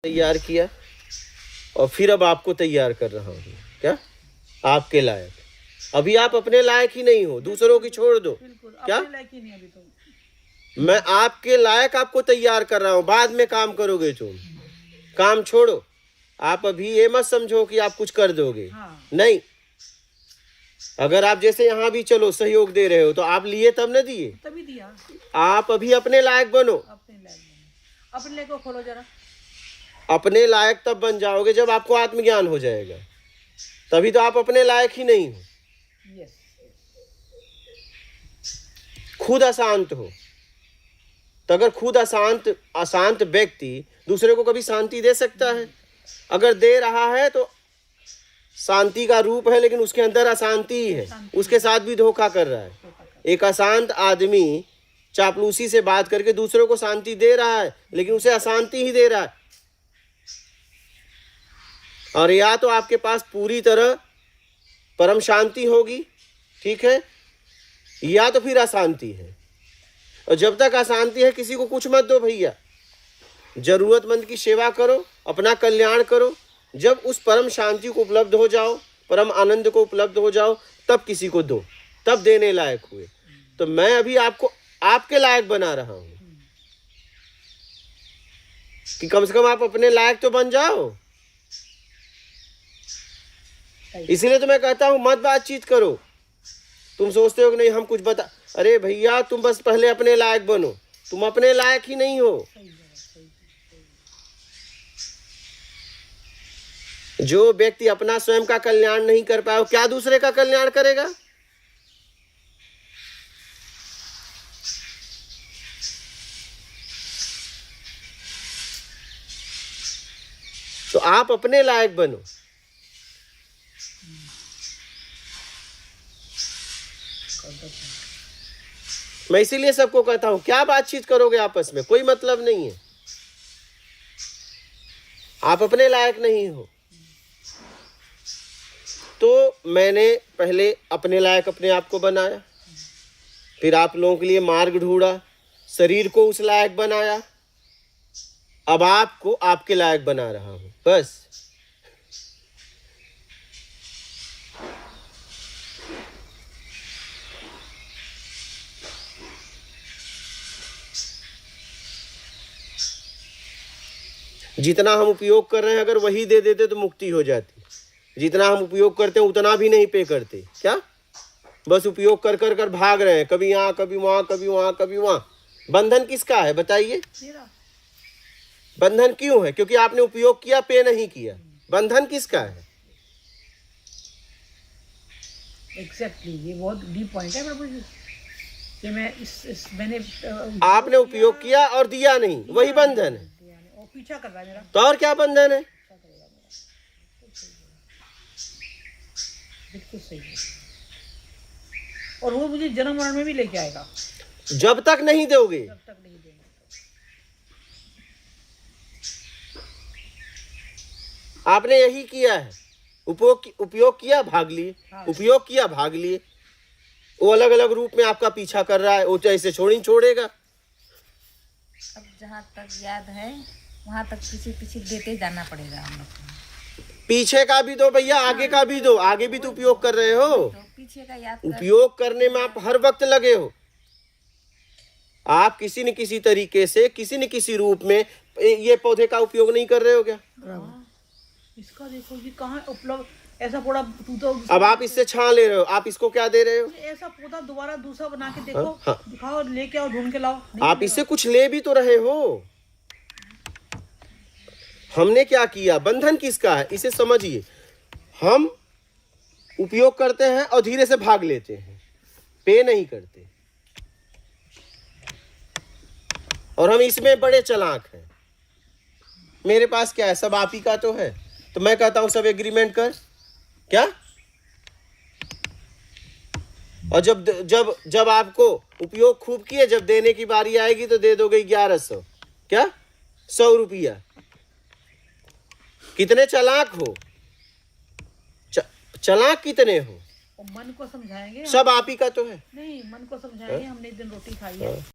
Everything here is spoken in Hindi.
तैयार किया और फिर अब आपको तैयार कर रहा हूँ। क्या आपके लायक? अभी आप अपने लायक ही नहीं हो, दूसरों की छोड़ दो। क्या ही नहीं अभी तो। मैं आपके लायक आपको तैयार कर रहा हूँ, बाद में काम करोगे तुम। काम छोड़ो, आप अभी ये मत समझो कि आप कुछ कर दोगे। नहीं, अगर आप जैसे यहाँ भी चलो सहयोग दे रहे हो तो आप लिए तब न दिए, तभी दिया। आप अभी अपने लायक बनो। अपने लायक को खोलो जरा। अपने लायक तब बन जाओगे जब आपको आत्मज्ञान हो जाएगा, तभी तो आप अपने लायक ही नहीं हो। खुद अशांत हो तो अगर खुद अशांत व्यक्ति दूसरे को कभी शांति दे सकता है? अगर दे रहा है तो शांति का रूप है, लेकिन उसके अंदर अशांति ही है, उसके साथ भी धोखा कर रहा है। एक अशांत आदमी चापलूसी से बात करके दूसरों को शांति दे रहा है, लेकिन उसे अशांति ही दे रहा है। और या तो आपके पास पूरी तरह परम शांति होगी, ठीक है, या तो फिर अशांति है। और जब तक अशांति है किसी को कुछ मत दो भैया, जरूरतमंद की सेवा करो, अपना कल्याण करो। जब उस परम शांति को उपलब्ध हो जाओ, परम आनंद को उपलब्ध हो जाओ, तब किसी को दो, तब देने लायक हुए। तो मैं अभी आपको आपके लायक बना रहा हूं कि कम से कम आप अपने लायक तो बन जाओ। इसीलिए तो मैं कहता हूं मत बातचीत करो। तुम सोचते हो कि नहीं हम कुछ बता, अरे भैया तुम बस पहले अपने लायक बनो, तुम अपने लायक ही नहीं हो। जो व्यक्ति अपना स्वयं का कल्याण नहीं कर पाया, क्या दूसरे का कल्याण करेगा? तो आप अपने लायक बनो। मैं इसीलिए सबको कहता हूं क्या बातचीत करोगे आपस में, कोई मतलब नहीं है। आप अपने लायक नहीं हो। तो मैंने पहले अपने लायक अपने आप को बनाया, फिर आप लोगों के लिए मार्ग ढूंढा, शरीर को उस लायक बनाया, अब आपको आपके लायक बना रहा हूं, बस। जितना हम उपयोग कर रहे हैं अगर वही दे देते तो मुक्ति हो जाती। जितना हम उपयोग करते हैं उतना भी नहीं पे करते। क्या बस उपयोग कर कर कर भाग रहे हैं, कभी यहाँ कभी वहां, कभी वहां कभी वहां। बंधन किसका है बताइए? बंधन क्यों है? क्योंकि आपने उपयोग किया, पे नहीं किया। बंधन किसका है? एग्जैक्टली, ये बहुत डीप पॉइंट है प्रभु जी कि मैंने आपने उपयोग किया और दिया नहीं, वही बंधन है। पीछा कर रहा है मेरा। तो और क्या बंधन है? बिल्कुल सही है। और वो मुझे जन्म मरण में भी लेके आएगा जब तक नहीं दोगे। जब तक नहीं देंगे। आपने यही किया है, उपयोग किया भाग लिए, उपयोग किया भाग लिए। वो अलग अलग रूप में आपका पीछा कर रहा है, वो तो ऐसे छोड़ेगा। अब जहाँ तक याद है वहाँ तक पीछे देते जाना पड़ेगा हम लोग को। पीछे का भी दो भैया, आगे का भी दो। आगे भी तो उपयोग कर रहे हो, तो पीछे का याद उपयोग करने में आप हर वक्त लगे हो। आप किसी न किसी तरीके से, किसी न किसी रूप में ये पौधे का उपयोग नहीं कर रहे हो क्या? इसका देखो ये कहाँ उपलब्ध, ऐसा पौधा तो अब आप इससे छान ले रहे हो, आप इसको क्या दे रहे हो? ऐसा पौधा दोबारा दूसरा बना के देखो। दिखाओ, लेके आओ, ढूंढ के लाओ। आप इससे कुछ ले भी तो रहे हो। हमने क्या किया? बंधन किसका है इसे समझिए। हम उपयोग करते हैं और धीरे से भाग लेते हैं, पे नहीं करते। और हम इसमें बड़े चालाक हैं। मेरे पास क्या है, सब आप ही का तो है, तो मैं कहता हूं सब एग्रीमेंट कर। क्या? और जब आपको उपयोग खूब किए, जब देने की बारी आएगी तो दे दोगे 1100। क्या? 100 रुपया। कितने चालाक हो? चालाक कितने हो? मन को समझाएंगे, सब आप ही का तो है। नहीं मन को समझाएंगे। हमने एक दिन रोटी खाई है,